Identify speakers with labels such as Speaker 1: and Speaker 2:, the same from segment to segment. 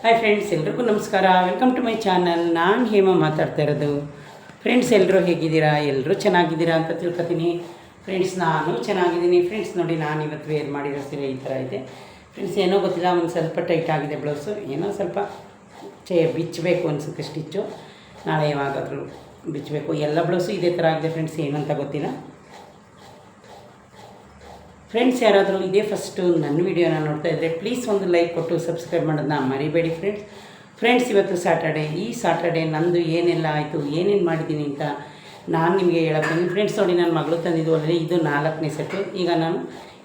Speaker 1: Hi friends, ಎಲ್ರಿಗೂ ನಮಸ್ಕಾರ. Welcome to my channel. ನಾನು ಹೇಮ ಮಾತಾಡ್ತಾ ಇರೋದು. ಫ್ರೆಂಡ್ಸ್, ಎಲ್ಲರೂ ಹೇಗಿದ್ದೀರಾ? ಎಲ್ಲರೂ ಚೆನ್ನಾಗಿದ್ದೀರಾ ಅಂತ ತಿಳ್ಕೊತೀನಿ. ಫ್ರೆಂಡ್ಸ್, ನಾನು ಚೆನ್ನಾಗಿದ್ದೀನಿ. ಫ್ರೆಂಡ್ಸ್, ನೋಡಿ, ನಾನು ಇವತ್ತು ವೇರ್ ಮಾಡಿರೋ ಸೀರೆ ಈ ಥರ ಇದೆ. ಫ್ರೆಂಡ್ಸ್, ಏನೋ ಗೊತ್ತಿಲ್ಲ, ಒಂದು ಸ್ವಲ್ಪ ಟೈಟ್ ಆಗಿದೆ ಬ್ಲೌಸು. ಏನೋ ಸ್ವಲ್ಪ ಬಿಚ್ಚಬೇಕು ಅನಿಸುತ್ತೆ ಸ್ಟಿಚ್ಚು. ನಾಳೆ ಯಾವಾಗಾದರೂ ಬಿಚ್ಚಬೇಕು. ಎಲ್ಲ ಬ್ಲೌಸು ಇದೇ ಥರ ಆಗಿದೆ ಫ್ರೆಂಡ್ಸ್, ಏನಂತ ಗೊತ್ತಿಲ್ಲ. ಫ್ರೆಂಡ್ಸ್, ಯಾರಾದರೂ ಇದೇ ಫಸ್ಟು ನನ್ನ ವೀಡಿಯೋನ ನೋಡ್ತಾ ಇದ್ದರೆ ಪ್ಲೀಸ್ ಒಂದು ಲೈಕ್ ಕೊಟ್ಟು ಸಬ್ಸ್ಕ್ರೈಬ್ ಮಾಡೋದನ್ನ ಮರಿಬೇಡಿ ಫ್ರೆಂಡ್ಸ್. ಇವತ್ತು ಸ್ಯಾಟರ್ಡೇ. ಈ ಸ್ಯಾಟರ್ಡೇ ನಂದು ಏನೆಲ್ಲ ಆಯಿತು, ಏನೇನು ಮಾಡಿದ್ದೀನಿ ಅಂತ ನಾನು ನಿಮಗೆ ಹೇಳೋಕ್ತೀನಿ. ಫ್ರೆಂಡ್ಸ್, ನೋಡಿ, ನನ್ನ ಮಗಳು ತಂದಿದ್ದು ಅಲ್ಲದೆ ಇದು 4ನೇ ಸೆಟ್ಟು. ಈಗ ನಾನು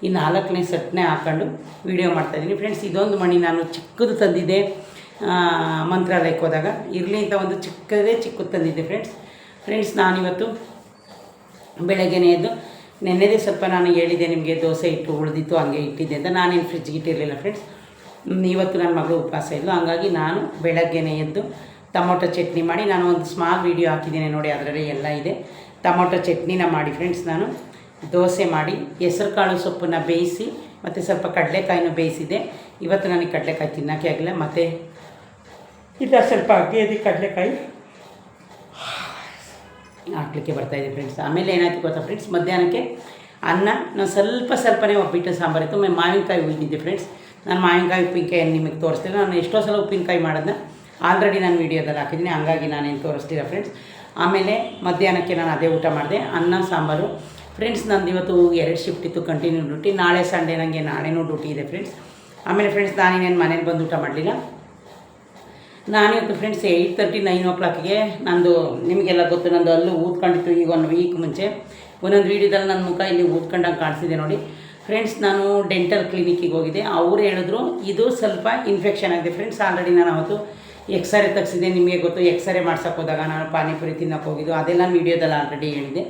Speaker 1: ಈ 4ನೇ ಸೆಟ್ನೇ ಹಾಕ್ಕೊಂಡು ವೀಡಿಯೋ ಮಾಡ್ತಾಯಿದ್ದೀನಿ. ಫ್ರೆಂಡ್ಸ್, ಇದೊಂದು ಮಣಿ ನಾನು ಚಿಕ್ಕದು ತಂದಿದ್ದೆ ಮಂತ್ರಾಲಯಕ್ಕೆ ಹೋದಾಗ. ಇರಲಿ ಅಂತ ಒಂದು ಚಿಕ್ಕದು ತಂದಿದ್ದೆ ಫ್ರೆಂಡ್ಸ್. ನಾನಿವತ್ತು ಬೆಳಗ್ಗೆನೇ ಎದ್ದು ನೆನ್ನೆದೇ ಸ್ವಲ್ಪ ನಾನು ಹೇಳಿದ್ದೆ ನಿಮಗೆ, ದೋಸೆ ಇಟ್ಟು ಉಳಿದಿತ್ತು ಹಂಗೆ ಇಟ್ಟಿದ್ದೆ ಅಂತ. ನಾನೇನು ಫ್ರಿಜ್ಗೆ ಇಟ್ಟಿರಲಿಲ್ಲ ಫ್ರೆಂಡ್ಸ್. ಇವತ್ತು ನನ್ನ ಮಗಳು ಉಪವಾಸ ಇದ್ಲು, ಹಂಗಾಗಿ ನಾನು ಬೆಳಗ್ಗೆನೇ ಎದ್ದು ಟೊಮೊಟೊ ಚಟ್ನಿ ಮಾಡಿ, ನಾನು ಒಂದು ಸ್ಮಾಲ್ ವೀಡಿಯೋ ಹಾಕಿದ್ದೀನಿ ನೋಡಿ, ಅದರಲ್ಲಿ ಎಲ್ಲ ಇದೆ. ಟೊಮೊಟೊ ಚಟ್ನಿನ ಮಾಡಿ ಫ್ರೆಂಡ್ಸ್, ನಾನು ದೋಸೆ ಮಾಡಿ ಹೆಸರು ಕಾಳು ಸೊಪ್ಪನ್ನು ಬೇಯಿಸಿ ಮತ್ತು ಸ್ವಲ್ಪ ಕಡಲೆಕಾಯಿನೂ ಬೇಯಿಸಿದೆ. ಇವತ್ತು ನನಗೆ ಕಡಲೆಕಾಯಿ ತಿನ್ನೋಕ್ಕೆ ಆಗಿಲ್ಲ, ಮತ್ತು ಇಲ್ಲ ಸ್ವಲ್ಪ ಅಕ್ಕಿ ಕಡಲೆಕಾಯಿ ಹಾಕ್ಲಿಕ್ಕೆ ಬರ್ತಾಯಿದೆ ಫ್ರೆಂಡ್ಸ್. ಆಮೇಲೆ ಏನಾಯ್ತು ಗೊತ್ತಾ ಫ್ರೆಂಡ್ಸ್, ಮಧ್ಯಾಹ್ನಕ್ಕೆ ಅನ್ನ ನಾನು ಸ್ವಲ್ಪನೇ ಒಬ್ಬಿಟ್ಟು ಸಾಂಬಾರಿತ್ತು. ಮಾವಿನಕಾಯಿ ಉಳಿದಿದ್ದೆ ಫ್ರೆಂಡ್ಸ್. ನಾನು ಮಾವಿನಕಾಯಿ ಉಪ್ಪಿನಕಾಯಿ ನಿಮಗೆ ತೋರಿಸ್ತೀನಿ. ನಾನು ಎಷ್ಟೋ ಸಲ ಉಪ್ಪಿನಕಾಯಿ ಮಾಡೋದನ್ನ ಆಲ್ರೆಡಿ ನಾನು ವೀಡಿಯೋದಲ್ಲಿ ಹಾಕಿದ್ದೀನಿ, ಹಂಗಾಗಿ ನಾನೇನು ತೋರಿಸ್ತೀರ ಫ್ರೆಂಡ್ಸ್. ಆಮೇಲೆ ಮಧ್ಯಾಹ್ನಕ್ಕೆ ನಾನು ಅದೇ ಊಟ ಮಾಡಿದೆ, ಅನ್ನ ಸಾಂಬಾರು. ಫ್ರೆಂಡ್ಸ್, ನಂದು ಇವತ್ತು 2 ಶಿಫ್ಟ್ ಇತ್ತು, ಕಂಟಿನ್ಯೂ ಡ್ಯೂಟಿ. ನಾಳೆ ಸಂಡೇ, ನನಗೆ ನಾಳೆನೂ ಡ್ಯೂಟಿ ಇದೆ ಫ್ರೆಂಡ್ಸ್. ಆಮೇಲೆ ಫ್ರೆಂಡ್ಸ್, ನಾನೇನೇನು ಮನೇಲಿ ಬಂದು ಊಟ ಮಾಡಲಿಲ್ಲ. ನಾನಿವತ್ತು ಫ್ರೆಂಡ್ಸ್ 8:30 9 o'clockಗೆ ನಂದು, ನಿಮಗೆಲ್ಲ ಗೊತ್ತು, ನಂದು ಅಲ್ಲೂ ಊದ್ಕೊಂಡಿತ್ತು. ಈಗ 1 ವೀಕ್ ಮುಂಚೆ ಒಂದೊಂದು ವೀಡಿಯೋದಲ್ಲಿ ನನ್ನ ಮುಖ ಇಲ್ಲಿ ಊದ್ಕೊಂಡಂಗೆ ಕಾಣಿಸಿದೆ ನೋಡಿ ಫ್ರೆಂಡ್ಸ್. ನಾನು ಡೆಂಟಲ್ ಕ್ಲಿನಿಕ್ಕಿಗೆ ಹೋಗಿದ್ದೆ. ಅವರು ಹೇಳಿದ್ರು ಇದು ಸ್ವಲ್ಪ ಇನ್ಫೆಕ್ಷನ್ ಆಗಿದೆ ಫ್ರೆಂಡ್ಸ್. ಆಲ್ರೆಡಿ ನಾನು ಅವತ್ತು ಎಕ್ಸ್ರೇ ತೆಗ್ಸಿದ್ದೆ. ನಿಮಗೆ ಗೊತ್ತು, ಎಕ್ಸ್ರೇ ಮಾಡ್ಸೋಕೆ ಹೋದಾಗ ನಾನು ಪಾನಿಪುರಿ ತಿನ್ನೋಕೆ ಹೋಗಿದ್ದು, ಅದೆಲ್ಲ ವೀಡಿಯೋದಲ್ಲಿ ಆಲ್ರೆಡಿ ಹೇಳಿದೆ.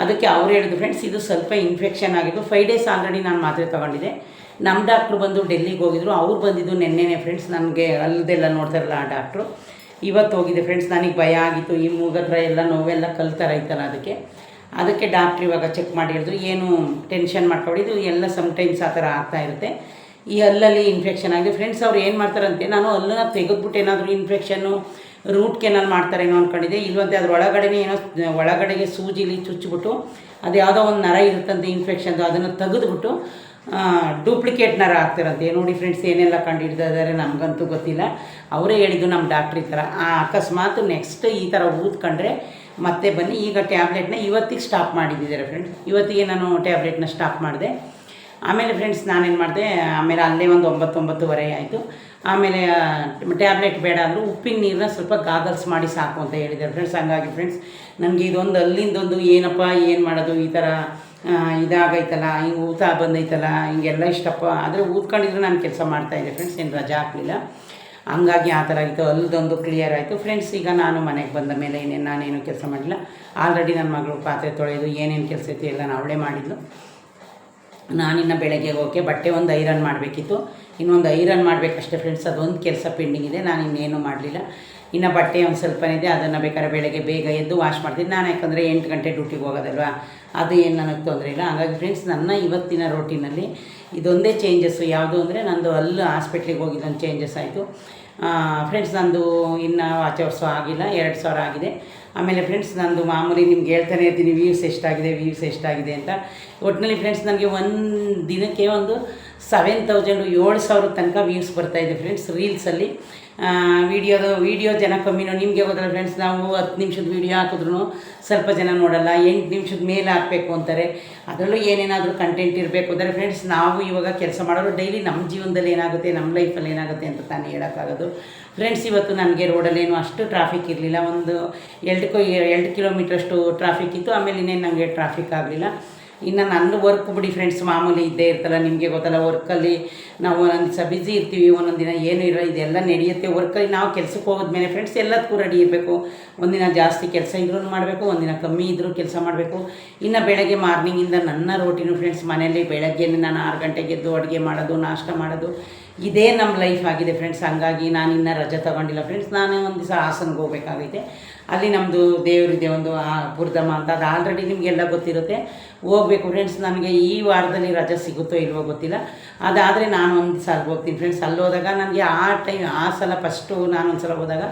Speaker 1: ಅದಕ್ಕೆ ಅವ್ರು ಹೇಳಿದ್ರು ಫ್ರೆಂಡ್ಸ್, ಇದು ಸ್ವಲ್ಪ ಇನ್ಫೆಕ್ಷನ್ ಆಗಿದ್ದು. 5 days ಆಲ್ರೆಡಿ ನಾನು ಮಾತ್ರೆ ತೊಗೊಂಡಿದ್ದೆ. ನಮ್ಮ ಡಾಕ್ಟ್ರು ಬಂದು ಡೆಲ್ಲಿಗೆ ಹೋಗಿದ್ರು. ಅವ್ರು ಬಂದಿದ್ದು ನೆನ್ನೆನೇ ಫ್ರೆಂಡ್ಸ್. ನನಗೆ ಅಲ್ಲದೆಲ್ಲ ನೋಡ್ತಾರಲ್ಲ ಆ ಡಾಕ್ಟ್ರು. ಇವತ್ತು ಹೋಗಿದೆ ಫ್ರೆಂಡ್ಸ್. ನನಗೆ ಭಯ ಆಗಿತ್ತು, ಈ ಮೂಗತ್ರ ಎಲ್ಲ ನೋವೆಲ್ಲ ಕಲ್ತಾರ ಐತಲ್ಲ, ಅದಕ್ಕೆ ಡಾಕ್ಟ್ರು ಇವಾಗ ಚೆಕ್ ಮಾಡಿ ಹೇಳಿದ್ರು, ಏನು ಟೆನ್ಷನ್ ಮಾಡ್ಕೊಬಿಡಿ, ಇದು ಎಲ್ಲ ಸಮ್ಟೈಮ್ಸ್ ಆ ಥರ ಆಗ್ತಾಯಿರುತ್ತೆ. ಈ ಹಲ್ಲಲ್ಲಿ ಇನ್ಫೆಕ್ಷನ್ ಆಗಿದೆ ಫ್ರೆಂಡ್ಸ್. ಅವ್ರು ಏನು ಮಾಡ್ತಾರಂತೆ, ನಾನು ಹಲ್ಲನ್ನ ತೆಗೆದ್ಬಿಟ್ಟು ಏನಾದರೂ ಇನ್ಫೆಕ್ಷನ್ನು ರೂಟ್ ಕೆನಾಲ್ ಮಾಡ್ತಾರೇನೋ ಅಂದ್ಕೊಂಡಿದ್ದೆ. ಇಲ್ವಂತೆ ಅದ್ರ ಒಳಗಡೆನೇ ಏನೋ ಒಳಗಡೆಗೆ ಸೂಜಿಲಿ ಚುಚ್ಚಿಬಿಟ್ಟು ಅದು ಯಾವುದೋ ಒಂದು ನರ ಇರುತ್ತಂತೆ ಇನ್ಫೆಕ್ಷನ್ದು, ಅದನ್ನು ತೆಗೆದುಬಿಟ್ಟು ಡೂಪ್ಲಿಕೇಟ್ ನರ ಆಗ್ತಿರಂತೆ ನೋಡಿ ಫ್ರೆಂಡ್ಸ್. ಏನೆಲ್ಲ ಕಂಡುಹಿಡಿದಿದ್ದಾರೆ ನಮಗಂತೂ ಗೊತ್ತಿಲ್ಲ. ಅವರೇ ಹೇಳಿದ್ದು ನಮ್ಮ ಡಾಕ್ಟ್ರ್ ಈ ಥರ. ಅಕಸ್ಮಾತ್ ನೆಕ್ಸ್ಟ್ ಈ ಥರ ಊದ್ಕೊಂಡ್ರೆ ಮತ್ತೆ ಬನ್ನಿ. ಈಗ ಟ್ಯಾಬ್ಲೆಟ್ನ ಇವತ್ತಿಗೆ ಸ್ಟಾಪ್ ಮಾಡಿದ್ದಿದ್ದಾರೆ ಫ್ರೆಂಡ್ಸ್. ಇವತ್ತಿಗೆ ನಾನು ಟ್ಯಾಬ್ಲೆಟ್ನ ಸ್ಟಾಪ್ ಮಾಡಿದೆ. ಆಮೇಲೆ ಫ್ರೆಂಡ್ಸ್, ನಾನೇನು ಮಾಡಿದೆ, ಆಮೇಲೆ ಅಲ್ಲೇ ಒಂದು 9-9:30 ಆಯಿತು. ಆಮೇಲೆ ಟ್ಯಾಬ್ಲೆಟ್ ಬೇಡ ಅಂದರು, ಉಪ್ಪಿನ ನೀರನ್ನ ಸ್ವಲ್ಪ ಗಾಗಲ್ಸ್ ಮಾಡಿ ಸಾಕು ಅಂತ ಹೇಳಿದ್ದಾರೆ ಫ್ರೆಂಡ್ಸ್. ಹಂಗಾಗಿ ಫ್ರೆಂಡ್ಸ್, ನನಗೆ ಇದೊಂದು ಅಲ್ಲಿಂದೊಂದು ಏನಪ್ಪ ಏನು ಮಾಡೋದು, ಈ ಥರ ಇದಾಗೈತಲ್ಲ, ಹಿಂಗೆ ಊತ ಬಂದೈತಲ್ಲ, ಹಿಂಗೆಲ್ಲ ಇಷ್ಟಪ್ಪ. ಆದರೆ ಊದ್ಕೊಂಡಿದ್ರೆ ನಾನು ಕೆಲಸ ಮಾಡ್ತಾಯಿದ್ದೆ ಫ್ರೆಂಡ್ಸ್, ಏನು ರಜಾ ಹಾಕಲಿಲ್ಲ. ಹಂಗಾಗಿ ಆ ಥರ ಆಯಿತು. ಅಲ್ಲದೊಂದು ಕ್ಲಿಯರ್ ಆಯಿತು ಫ್ರೆಂಡ್ಸ್. ಈಗ ನಾನು ಮನೆಗೆ ಬಂದ ಮೇಲೆ ನಾನೇನು ಕೆಲಸ ಮಾಡಿಲ್ಲ. ಆಲ್ರೆಡಿ ನನ್ನ ಮಗಳು ಪಾತ್ರೆ ತೊಳೆಯೋದು ಏನೇನು ಕೆಲಸ ಇತ್ತು ಎಲ್ಲ ಅವಳೇ ಮಾಡಿದ್ಲು. ನಾನಿನ್ನು ಬೆಳಗ್ಗೆ ಹೋಗೋಕ್ಕೆ ಬಟ್ಟೆ ಒಂದು ಐರನ್ ಮಾಡಬೇಕಿತ್ತು, ಇನ್ನೊಂದು ಐರನ್ ಮಾಡಬೇಕಷ್ಟೇ ಫ್ರೆಂಡ್ಸ್. ಅದೊಂದು ಕೆಲಸ ಪೆಂಡಿಂಗ್ ಇದೆ, ನಾನು ಇನ್ನೇನು ಮಾಡಲಿಲ್ಲ. ಇನ್ನು ಬಟ್ಟೆ ಒಂದು ಸ್ವಲ್ಪನೇ ಇದೆ, ಅದನ್ನು ಬೇಕಾದ್ರೆ ಬೆಳಗ್ಗೆ ಬೇಗ ಎದ್ದು ವಾಶ್ ಮಾಡ್ತೀನಿ ನಾನು. ಯಾಕಂದರೆ 8 ಗಂಟೆ ಡ್ಯೂಟಿಗೆ ಹೋಗೋದಲ್ವ, ಅದು ಏನು ನನಗೆ ತೊಂದರೆ ಇಲ್ಲ. ಹಾಗಾಗಿ ಫ್ರೆಂಡ್ಸ್, ನನ್ನ ಇವತ್ತಿನ ರೋಟೀನಲ್ಲಿ ಇದೊಂದೇ ಚೇಂಜಸ್ಸು. ಯಾವುದು ಅಂದರೆ, ನಂದು ಅಲ್ಲಿ ಹಾಸ್ಪಿಟ್ಲಿಗೆ ಹೋಗಿದ್ದೊಂದು ಚೇಂಜಸ್ ಆಯಿತು ಫ್ರೆಂಡ್ಸ್. ನಂದು ಇನ್ನೂ ವಾಚ್ ಅವರ್ಸು ಆಗಿಲ್ಲ, 2,000 ಆಗಿದೆ. ಆಮೇಲೆ ಫ್ರೆಂಡ್ಸ್, ನಂದು ಮಾಮೂಲಿ ನಿಮ್ಗೆ ಹೇಳ್ತಾನೆ ಇರ್ತೀನಿ, ವ್ಯೂಸ್ ಎಷ್ಟಾಗಿದೆ ಅಂತ. ಒಟ್ಟಿನಲ್ಲಿ ಫ್ರೆಂಡ್ಸ್, ನನಗೆ ಒಂದು ದಿನಕ್ಕೆ ಒಂದು 7,000 ತನಕ ವ್ಯೂಸ್ ಬರ್ತಾಯಿದೆ ಫ್ರೆಂಡ್ಸ್ ರೀಲ್ಸಲ್ಲಿ. ವೀಡಿಯೋ ಜನ ಕಮ್ಮಿನೋ, ನಿಮಗೆ ಗೊತ್ತಲ್ಲ ಫ್ರೆಂಡ್ಸ್. ನಾವು 10 ನಿಮಿಷದ ವೀಡಿಯೋ ಹಾಕಿದ್ರು ಸ್ವಲ್ಪ ಜನ ನೋಡಲ್ಲ, 8 ನಿಮಿಷದ ಮೇಲೆ ಹಾಕಬೇಕು ಅಂತಾರೆ. ಅದರಲ್ಲೂ ಏನೇನಾದರೂ ಕಂಟೆಂಟ್ ಇರಬೇಕು ಅಂದರೆ ಫ್ರೆಂಡ್ಸ್, ನಾವು ಇವಾಗ ಕೆಲಸ ಮಾಡೋರು ಡೈಲಿ ನಮ್ಮ ಜೀವನದಲ್ಲಿ ಏನಾಗುತ್ತೆ, ನಮ್ಮ ಲೈಫಲ್ಲಿ ಏನಾಗುತ್ತೆ ಅಂತ ತಾನೇ ಹೇಳೋಕ್ಕಾಗೋದು ಫ್ರೆಂಡ್ಸ್. ಇವತ್ತು ನನಗೆ ರೋಡಲ್ಲೇನು ಅಷ್ಟು ಟ್ರಾಫಿಕ್ ಇರಲಿಲ್ಲ. ಒಂದು 2 ಕಿಲೋಮೀಟ್ರಷ್ಟು ಟ್ರಾಫಿಕ್ ಇತ್ತು. ಆಮೇಲೆ ಇನ್ನೇನು ನನಗೆ ಟ್ರಾಫಿಕ್ ಆಗಲಿಲ್ಲ. ಇನ್ನು ನನ್ನ ವರ್ಕ್ ಬಿಡಿ ಫ್ರೆಂಡ್ಸ್, ಮಾಮೂಲಿ ಇದ್ದೇ ಇರ್ತಲ್ಲ, ನಿಮಗೆ ಗೊತ್ತಲ್ಲ. ವರ್ಕಲ್ಲಿ ನಾವು ಒಂದೊಂದು ದಿವಸ ಬ್ಯುಸಿ ಇರ್ತೀವಿ, ಒಂದೊಂದು ದಿನ ಏನೂ ಇರೋ, ಇದೆಲ್ಲ ನಡೆಯುತ್ತೆ. ವರ್ಕಲ್ಲಿ ನಾವು ಕೆಲಸಕ್ಕೆ ಹೋಗೋದ್ಮೇಲೆ ಫ್ರೆಂಡ್ಸ್ ಎಲ್ಲದಕ್ಕೂ ರೆಡಿ ಇರಬೇಕು. ಒಂದಿನ ಜಾಸ್ತಿ ಕೆಲಸ ಇದ್ರೂ ಮಾಡಬೇಕು, ಒಂದಿನ ಕಮ್ಮಿ ಇದ್ದರೂ ಕೆಲಸ ಮಾಡಬೇಕು. ಇನ್ನು ಬೆಳಗ್ಗೆ ಮಾರ್ನಿಂಗಿಂದ ನನ್ನ ರೋಟೀನು ಫ್ರೆಂಡ್ಸ್, ಮನೆಯಲ್ಲಿ ಬೆಳಗ್ಗೆ ನಾನು 6 ಗಂಟೆಗೆ ಎದ್ದು ಅಡುಗೆ ಮಾಡೋದು, ನಾಷ್ಟ ಮಾಡೋದು, ಇದೇ ನಮ್ಮ ಲೈಫ್ ಆಗಿದೆ ಫ್ರೆಂಡ್ಸ್. ಹಂಗಾಗಿ ನಾನು ಇನ್ನೂ ರಜೆ ತೊಗೊಂಡಿಲ್ಲ ಫ್ರೆಂಡ್ಸ್. ನಾನು ಒಂದು ದಿವಸ ಹಾಸನ್ಗೆ ಹೋಗ್ಬೇಕಾಗೈತೆ. ಅಲ್ಲಿ ನಮ್ಮದು ದೇವರಿದೆ ಒಂದು ಬುರ್ದಮ್ಮ ಅಂತ, ಅದು ಆಲ್ರೆಡಿ ನಿಮಗೆಲ್ಲ ಗೊತ್ತಿರುತ್ತೆ. ಹೋಗ್ಬೇಕು ಫ್ರೆಂಡ್ಸ್. ನನಗೆ ಈ ವಾರದಲ್ಲಿ ರಜೆ ಸಿಗುತ್ತೋ ಇಲ್ವೋ ಗೊತ್ತಿಲ್ಲ. ಅದಾದರೆ ನಾನು ಒಂದು ಸಲ ಹೋಗ್ತೀನಿ ಫ್ರೆಂಡ್ಸ್. ಅಲ್ಲಿ ಹೋದಾಗ ನನಗೆ ಆ ಸಲ ಫಸ್ಟು ನಾನು ಒಂದು ಸಲ ಹೋದಾಗ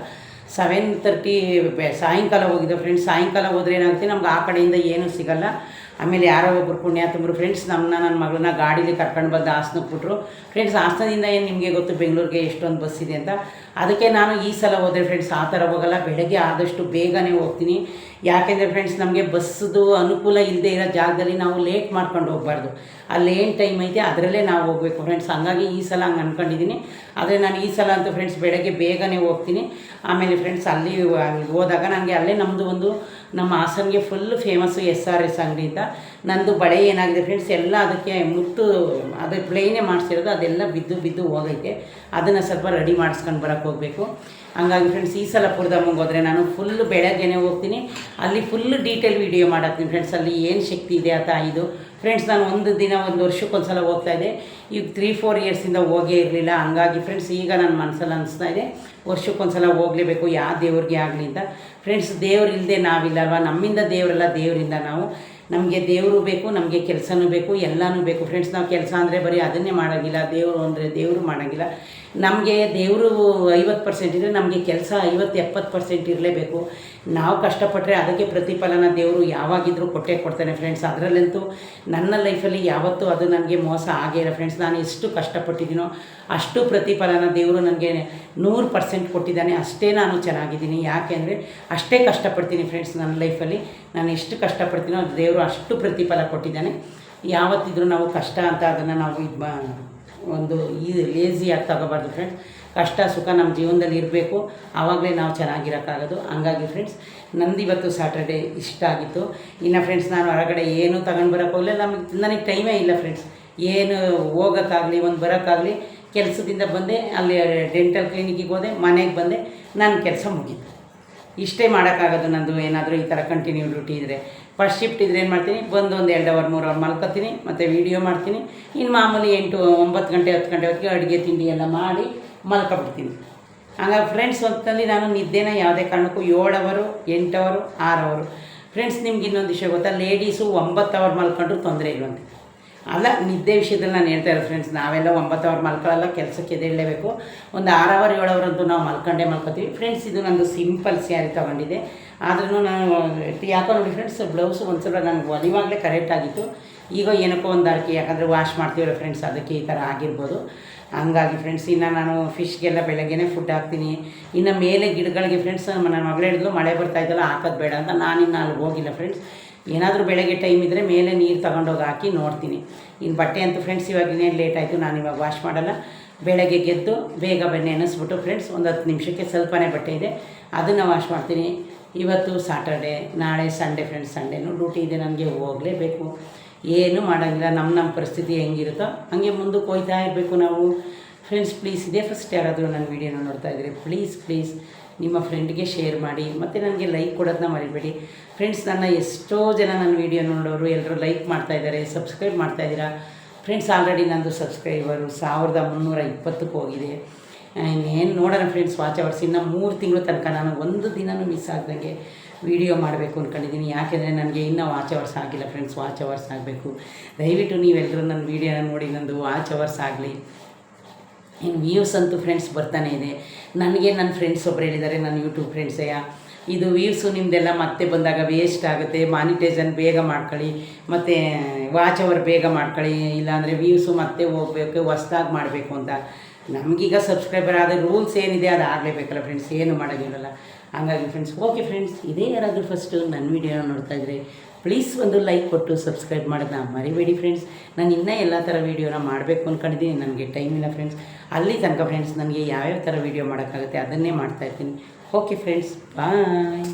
Speaker 1: 7:30 ಸಾಯಂಕಾಲ ಹೋಗಿದ್ದೆ ಫ್ರೆಂಡ್ಸ್. ಸಾಯಂಕಾಲ ಹೋದ್ರೆ ಏನಾಗುತ್ತೆ, ನಮ್ಗೆ ಆ ಕಡೆಯಿಂದ ಏನೂ ಸಿಗಲ್ಲ. ಆಮೇಲೆ ಯಾರೋ ಒಬ್ಬರು ಪುಣ್ಯಾತಂಬರು ಫ್ರೆಂಡ್ಸ್ ನನ್ನ ಮಗಳನ್ನ ಗಾಡೀಲಿ ಕರ್ಕೊಂಡು ಬಂದು ಹಾಸನಕ್ಕೆ ಬಿಟ್ರು ಫ್ರೆಂಡ್ಸ್. ಹಾಸನದಿಂದ ಏನು ನಿಮಗೆ ಗೊತ್ತು ಬೆಂಗಳೂರಿಗೆ ಎಷ್ಟೊಂದು ಬಸ್ ಇದೆ ಅಂತ. ಅದಕ್ಕೆ ನಾನು ಈ ಸಲ ಹೋದರೆ ಫ್ರೆಂಡ್ಸ್ ಆ ಥರ ಹೋಗಲ್ಲ, ಬೆಳಗ್ಗೆ ಆದಷ್ಟು ಬೇಗನೆ ಹೋಗ್ತೀನಿ. ಯಾಕೆಂದರೆ ಫ್ರೆಂಡ್ಸ್ ನಮಗೆ ಬಸ್ಸದು ಅನುಕೂಲ ಇಲ್ಲದೆ ಇರೋ ಜಾಗದಲ್ಲಿ ನಾವು ಲೇಟ್ ಮಾಡ್ಕೊಂಡು ಹೋಗಬಾರ್ದು. ಅಲ್ಲಿ ಏನು ಟೈಮ್ ಐತೆ ಅದರಲ್ಲೇ ನಾವು ಹೋಗಬೇಕು ಫ್ರೆಂಡ್ಸ್. ಹಂಗಾಗಿ ಈ ಸಲ ಹಂಗೆ ಅಂದ್ಕೊಂಡಿದ್ದೀನಿ. ಆದರೆ ನಾನು ಈ ಸಲ ಅಂತೂ ಫ್ರೆಂಡ್ಸ್ ಬೆಳಗ್ಗೆ ಬೇಗನೆ ಹೋಗ್ತೀನಿ. ಆಮೇಲೆ ಫ್ರೆಂಡ್ಸ್ ಅಲ್ಲಿ ಹೋದಾಗ ನನಗೆ ಅಲ್ಲೇ ನಮ್ಮದು ಒಂದು ನಮ್ಮ ಹಾಸನ್ಗೆ ಫುಲ್ ಫೇಮಸ್ಸು SRS ಅಂಗಡಿ ಅಂತ. ನಂದು ಬಳೆ ಏನಾಗಿದೆ ಫ್ರೆಂಡ್ಸ್ ಎಲ್ಲ ಅದಕ್ಕೆ ಮುತ್ತು ಅದು ಪ್ಲೇನೇ ಮಾಡಿಸಿರೋದು, ಅದೆಲ್ಲ ಬಿದ್ದು ಹೋಗೈತೆ. ಅದನ್ನು ಸ್ವಲ್ಪ ರೆಡಿ ಮಾಡಿಸ್ಕೊಂಡು ಬರೋಕ್ಕೆ ಹೋಗಬೇಕು. ಹಂಗಾಗಿ ಫ್ರೆಂಡ್ಸ್ ಈ ಸಲ ಪುರದಮ್ಮಂಗೆ ಹೋದರೆ ನಾನು ಫುಲ್ ಬೆಳಗ್ಗೆನೇ ಹೋಗ್ತೀನಿ. ಅಲ್ಲಿ ಫುಲ್ ಡೀಟೇಲ್ ವೀಡಿಯೋ ಮಾಡತ್ತೀನಿ ಫ್ರೆಂಡ್ಸ್. ಅಲ್ಲಿ ಏನು ಶಕ್ತಿ ಇದೆ ಆ ತಾಯಿದು ಫ್ರೆಂಡ್ಸ್. ನಾನು ಒಂದು ವರ್ಷಕ್ಕೊಂದು ಸಲ ಹೋಗ್ತಾಯಿದ್ದೆ. ಈಗ 3-4 ಇಯರ್ಸಿಂದ ಹೋಗೇ ಇರಲಿಲ್ಲ. ಹಂಗಾಗಿ ಫ್ರೆಂಡ್ಸ್ ಈಗ ನನ್ನ ಮನಸ್ಸಲ್ಲಿ ಅನಿಸ್ತಾ ಇದೆ ವರ್ಷಕ್ಕೊಂದು ಸಲ ಹೋಗಲೇಬೇಕು, ಯಾವ ದೇವ್ರಿಗೆ ಆಗಲಿ ಅಂತ ಫ್ರೆಂಡ್ಸ್. ದೇವ್ರು ಇಲ್ಲದೆ ನಾವಿಲ್ಲ ಅಲ್ವಾ, ನಮ್ಮಿಂದ ದೇವರೆಲ್ಲ, ದೇವರಿಂದ ನಾವು. ನಮಗೆ ದೇವರು ಬೇಕು, ನಮಗೆ ಕೆಲಸನೂ ಬೇಕು, ಎಲ್ಲನೂ ಬೇಕು ಫ್ರೆಂಡ್ಸ್. ನಾವು ಕೆಲಸ ಅಂದರೆ ಬರೀ ಅದನ್ನೇ ಮಾಡೋಂಗಿಲ್ಲ, ದೇವರು ಅಂದರೆ ದೇವರು ಮಾಡೋಂಗಿಲ್ಲ. ನಮಗೆ ದೇವರು 50% ಇದ್ದರೆ ನಮಗೆ ಕೆಲಸ 50-70% ಇರಲೇಬೇಕು. ನಾವು ಕಷ್ಟಪಟ್ಟರೆ ಅದಕ್ಕೆ ಪ್ರತಿಫಲನ ದೇವರು ಯಾವಾಗಿದ್ದರೂ ಕೊಟ್ಟೇ ಕೊಡ್ತಾನೆ ಫ್ರೆಂಡ್ಸ್. ಅದರಲ್ಲಂತೂ ನನ್ನ ಲೈಫಲ್ಲಿ ಯಾವತ್ತೂ ಅದು ನನಗೆ ಮೋಸ ಆಗೇ ಇಲ್ಲ ಫ್ರೆಂಡ್ಸ್. ನಾನು ಎಷ್ಟು ಕಷ್ಟಪಟ್ಟಿದ್ದೀನೋ ಅಷ್ಟು ಪ್ರತಿಫಲನ ದೇವರು ನನಗೆ 100% ಕೊಟ್ಟಿದ್ದಾನೆ. ಅಷ್ಟೇ ನಾನು ಚೆನ್ನಾಗಿದ್ದೀನಿ. ಯಾಕೆ ಅಂದರೆ ಅಷ್ಟೇ ಕಷ್ಟಪಡ್ತೀನಿ ಫ್ರೆಂಡ್ಸ್. ನನ್ನ ಲೈಫಲ್ಲಿ ನಾನು ಎಷ್ಟು ಕಷ್ಟಪಡ್ತೀನೋ ದೇವರು ಅಷ್ಟು ಪ್ರತಿಫಲ ಕೊಟ್ಟಿದ್ದಾನೆ. ಯಾವತ್ತಿದ್ರೂ ನಾವು ಕಷ್ಟ ಅಂತ ಅದನ್ನು ನಾವು ಒಂದು ಲೇಸಿಯಾಗಿ ತಗೋಬಾರ್ದು ಫ್ರೆಂಡ್ಸ್. ಕಷ್ಟ ಸುಖ ನಮ್ಮ ಜೀವನದಲ್ಲಿ ಇರಬೇಕು, ಆವಾಗಲೇ ನಾವು ಚೆನ್ನಾಗಿರೋಕ್ಕಾಗೋದು. ಹಂಗಾಗಿ ಫ್ರೆಂಡ್ಸ್ ನಂದಿವತ್ತು ಸ್ಯಾಟರ್ಡೇ ಇಷ್ಟ ಆಗಿತ್ತು. ಇನ್ನು ಫ್ರೆಂಡ್ಸ್ ನಾನು ಹೊರಗಡೆ ಏನೂ ತಗೊಂಡು ಬರೋಕ್ಕೆ ಹೋಗಲಿಲ್ಲ. ನನಗೆ ಟೈಮೇ ಇಲ್ಲ ಫ್ರೆಂಡ್ಸ್. ಏನು ಹೋಗೋಕ್ಕಾಗಲಿ ಒಂದು ಬರೋಕ್ಕಾಗಲಿ. ಕೆಲಸದಿಂದ ಬಂದೆ, ಅಲ್ಲಿ ಡೆಂಟಲ್ ಕ್ಲಿನಿಕ್ಕಿಗೆ ಹೋದೆ, ಮನೆಗೆ ಬಂದೆ, ನನ್ನ ಕೆಲಸ ಮುಗೀತು. ಇಷ್ಟೇ ಮಾಡೋಕ್ಕಾಗೋದು ನಂದು. ಏನಾದರೂ ಈ ಥರ ಕಂಟಿನ್ಯೂ ಡ್ಯೂಟಿ ಇದ್ದರೆ. ಫಸ್ಟ್ ಶಿಫ್ಟ್ ಇದ್ದರೆ ಏನು ಮಾಡ್ತೀನಿ, ಬಂದು ಒಂದು 2 ಅವರ್ 3 ಅವರ್ ಮಲ್ಕೊತೀನಿ, ಮತ್ತು ವೀಡಿಯೋ ಮಾಡ್ತೀನಿ. ಇನ್ನು ಮಾಮೂಲಿ 8-9 ಗಂಟೆ 10 ಗಂಟೆ ಹೊತ್ತಿಗೆ ಅಡುಗೆ ತಿಂಡಿ ಎಲ್ಲ ಮಾಡಿ ಮಲ್ಕೊಬಿಡ್ತೀನಿ. ಹಾಗಾಗಿ ಫ್ರೆಂಡ್ಸ್ ಹೊತ್ತಲ್ಲಿ ನಾನು ನಿದ್ದೆನ ಯಾವುದೇ ಕಾರಣಕ್ಕೂ 7 ಅವರು 8 ಅವರು 6 ಅವರು ಫ್ರೆಂಡ್ಸ್. ನಿಮ್ಗೆ ಇನ್ನೊಂದು ವಿಷಯ ಗೊತ್ತಾ, ಲೇಡೀಸು 9 ಅವರ್ ಮಲ್ಕೊಂಡ್ರು ತೊಂದರೆ ಇಲ್ವಂತೆ. ಅಲ್ಲ, ನಿದ್ದೆ ವಿಷಯದಲ್ಲಿ ನಾನು ಹೇಳ್ತಾ ಇರೋದು ಫ್ರೆಂಡ್ಸ್. ನಾವೆಲ್ಲ 9 ಅವರ್ ಮಲ್ಕೊಳ್ಳಲ್ಲ, ಕೆಲಸಕ್ಕೆ ಎದ್ದೇಳಲೇಬೇಕು. ಒಂದು 6 ಅವರ್ 7 ಅವರ್ ಅಂತೂ ನಾವು ಮಲ್ಕೋತೀವಿ ಫ್ರೆಂಡ್ಸ್. ಇದು ನಂದು ಸಿಂಪಲ್ ಸ್ಯಾರಿ ತೊಗೊಂಡಿದ್ದೆ. ಆದ್ರೂ ನಾನು ಯಾಕೋ ನೋಡಿ ಫ್ರೆಂಡ್ಸ್, ಬ್ಲೌಸು ಒಂದು ಸ್ವಲ್ಪ ನನಗೆ ಹೊಲಿವಾಗಲೇ ಕರೆಕ್ಟಾಗಿತ್ತು. ಈಗ ಏನಕ್ಕೋ ಒಂದು ಅರ್ಕೆ, ಯಾಕಂದರೆ ವಾಶ್ ಮಾಡ್ತೀವಲ್ಲ ಫ್ರೆಂಡ್ಸ್, ಅದಕ್ಕೆ ಈ ಥರ ಆಗಿರ್ಬೋದು. ಹಂಗಾಗಿ ಫ್ರೆಂಡ್ಸ್ ಇನ್ನು ನಾನು ಫಿಶ್ಗೆಲ್ಲ ಬೆಳಗ್ಗೆನೇ ಫುಡ್ ಹಾಕ್ತೀನಿ. ಇನ್ನು ಮೇಲೆ ಗಿಡಗಳಿಗೆ ಫ್ರೆಂಡ್ಸ್ ನನ್ನ ಮಗಳು ಹೇಳಿದ್ಲು ಮಳೆ ಬರ್ತಾಯಿದ್ದಲ್ಲ ಹಾಕೋದು ಬೇಡ ಅಂತ. ನಾನಿನ್ನು ಅಲ್ಲಿ ಹೋಗಿಲ್ಲ ಫ್ರೆಂಡ್ಸ್. ಏನಾದರೂ ಬೆಳಗ್ಗೆ ಟೈಮ್ ಇದ್ದರೆ ಮೇಲೆ ನೀರು ತಗೊಂಡೋಗಿ ಹಾಕಿ ನೋಡ್ತೀನಿ. ಇನ್ನು ಬಟ್ಟೆ ಅಂತೂ ಫ್ರೆಂಡ್ಸ್ ಇವಾಗ ಇನ್ನೇನು ಲೇಟ್ ಆಯಿತು, ನಾನು ಇವಾಗ ವಾಶ್ ಮಾಡಲ್ಲ. ಬೆಳಗ್ಗೆ ಗೆದ್ದು ಬೇಗ ನೆನೆಸ್ಬಿಟ್ಟು ಫ್ರೆಂಡ್ಸ್ ಒಂದು 10 ನಿಮಿಷಕ್ಕೆ ಸ್ವಲ್ಪನೇ ಬಟ್ಟೆ ಇದೆ, ಅದನ್ನು ವಾಶ್ ಮಾಡ್ತೀನಿ. ಇವತ್ತು ಸಾಟರ್ಡೆ, ನಾಳೆ ಸಂಡೇ ಫ್ರೆಂಡ್ಸ್. ಸಂಡೇನೂ ಡ್ಯೂಟಿ ಇದೆ, ನನಗೆ ಹೋಗಲೇಬೇಕು. ಏನೂ ಮಾಡೋಂಗಿಲ್ಲ. ನಮ್ಮ ಪರಿಸ್ಥಿತಿ ಹೆಂಗಿರುತ್ತೋ ಹಾಗೆ ಮುಂದಕ್ಕೆ ಹೋಗ್ತಾ ಇರಬೇಕು ನಾವು ಫ್ರೆಂಡ್ಸ್. ಪ್ಲೀಸ್ ಇದೇ ಫಸ್ಟ್ ಯಾರಾದರೂ ನನ್ನ ವೀಡಿಯೋನ ನೋಡ್ತಾ ಇದ್ದರೆ ಪ್ಲೀಸ್ ನಿಮ್ಮ ಫ್ರೆಂಡ್ಗೆ ಶೇರ್ ಮಾಡಿ, ಮತ್ತು ನನಗೆ ಲೈಕ್ ಕೊಡೋದನ್ನ ಮರಿಬೇಡಿ ಫ್ರೆಂಡ್ಸ್. ನನ್ನ ಎಷ್ಟೋ ಜನ ನನ್ನ ವೀಡಿಯೋ ನೋಡೋರು ಎಲ್ಲರೂ ಲೈಕ್ ಮಾಡ್ತಾಯಿದ್ದಾರೆ, ಸಬ್ಸ್ಕ್ರೈಬ್ ಮಾಡ್ತಾಯಿದ್ದೀರಾ ಫ್ರೆಂಡ್ಸ್. ಆಲ್ರೆಡಿ ನಂದು ಸಬ್ಸ್ಕ್ರೈಬರು 1320ಕ್ಕೆ ಹೋಗಿದೆ. ಇನ್ನೇನು ನೋಡೋಣ ಫ್ರೆಂಡ್ಸ್. ವಾಚ್ ಅವರ್ಸ್ ಇನ್ನು 3 ತಿಂಗಳು ತನಕ ನಾನು ಒಂದು ದಿನವೂ ಮಿಸ್ ಆಗ್ದಂಗೆ ವೀಡಿಯೋ ಮಾಡಬೇಕು ಅಂದ್ಕೊಂಡಿದ್ದೀನಿ. ಯಾಕೆಂದರೆ ನನಗೆ ಇನ್ನೂ ವಾಚ್ ಅವರ್ಸ್ ಆಗಿಲ್ಲ ಫ್ರೆಂಡ್ಸ್. ವಾಚ್ ಅವರ್ಸ್ ಆಗಬೇಕು. ದಯವಿಟ್ಟು ನೀವೆಲ್ಲರೂ ನನ್ನ ವೀಡಿಯೋನ ನೋಡಿ ನಂದು ವಾಚ್ ಅವರ್ಸ್ ಆಗಲಿ. ಇನ್ನು ವ್ಯೂಸ್ ಅಂತೂ ಫ್ರೆಂಡ್ಸ್ ಬರ್ತಾನೆ ಇದೆ. ನನಗೆ ನನ್ನ ಫ್ರೆಂಡ್ಸ್ ಒಬ್ಬರು ಹೇಳಿದ್ದಾರೆ, ನನ್ನ ಯೂಟ್ಯೂಬ್ ಫ್ರೆಂಡ್ಸೇ, ಇದು ವ್ಯೂಸು ನಿಮ್ಮದೆಲ್ಲ ಮತ್ತೆ ಬಂದಾಗ ವೇಸ್ಟ್ ಆಗುತ್ತೆ, ಮಾನಿಟೈಸನ್ ಬೇಗ ಮಾಡ್ಕೊಳ್ಳಿ, ಮತ್ತು ವಾಚ್ ಅವರ್ ಬೇಗ ಮಾಡ್ಕೊಳ್ಳಿ, ಇಲ್ಲಾಂದರೆ ವ್ಯೂಸು ಮತ್ತೆ ಹೋಗಬೇಕು, ಹೊಸ್ದಾಗಿ ಮಾಡಬೇಕು ಅಂತ. ನಮಗೀಗ ಸಬ್ಸ್ಕ್ರೈಬರ್ ಆದ ರೂಲ್ಸ್ ಏನಿದೆ ಅದು ಆಗಲೇಬೇಕಲ್ಲ ಫ್ರೆಂಡ್ಸ್, ಏನು ಮಾಡೋಂಗಿರಲ್ಲ. ಹಾಗಾಗಿ ಫ್ರೆಂಡ್ಸ್ ಓಕೆ ಫ್ರೆಂಡ್ಸ್, ಇದೇ ಯಾರಾದರೂ ಫಸ್ಟು ನನ್ನ ವೀಡಿಯೋನ ನೋಡ್ತಾಯಿದ್ರೆ ಪ್ಲೀಸ್ ಒಂದು ಲೈಕ್ ಕೊಟ್ಟು ಸಬ್ಸ್ಕ್ರೈಬ್ ಮಾಡೋದನ್ನ ಮರಿಬೇಡಿ ಫ್ರೆಂಡ್ಸ್. ನಾನು ಇನ್ನೂ ಎಲ್ಲ ಥರ ವೀಡಿಯೋನ ಮಾಡಬೇಕು ಅಂದ್ಕೊಂಡಿದ್ದೀನಿ, ನನಗೆ ಟೈಮ್ ಇಲ್ಲ ಫ್ರೆಂಡ್ಸ್. ಅಲ್ಲಿ ತನಕ ಫ್ರೆಂಡ್ಸ್ ನನಗೆ ಯಾವ್ಯಾವ ಥರ ವೀಡಿಯೋ ಮಾಡೋಕ್ಕಾಗುತ್ತೆ ಅದನ್ನೇ ಮಾಡ್ತಾಯಿರ್ತೀನಿ. ಓಕೆ ಫ್ರೆಂಡ್ಸ್, ಬಾಯ್.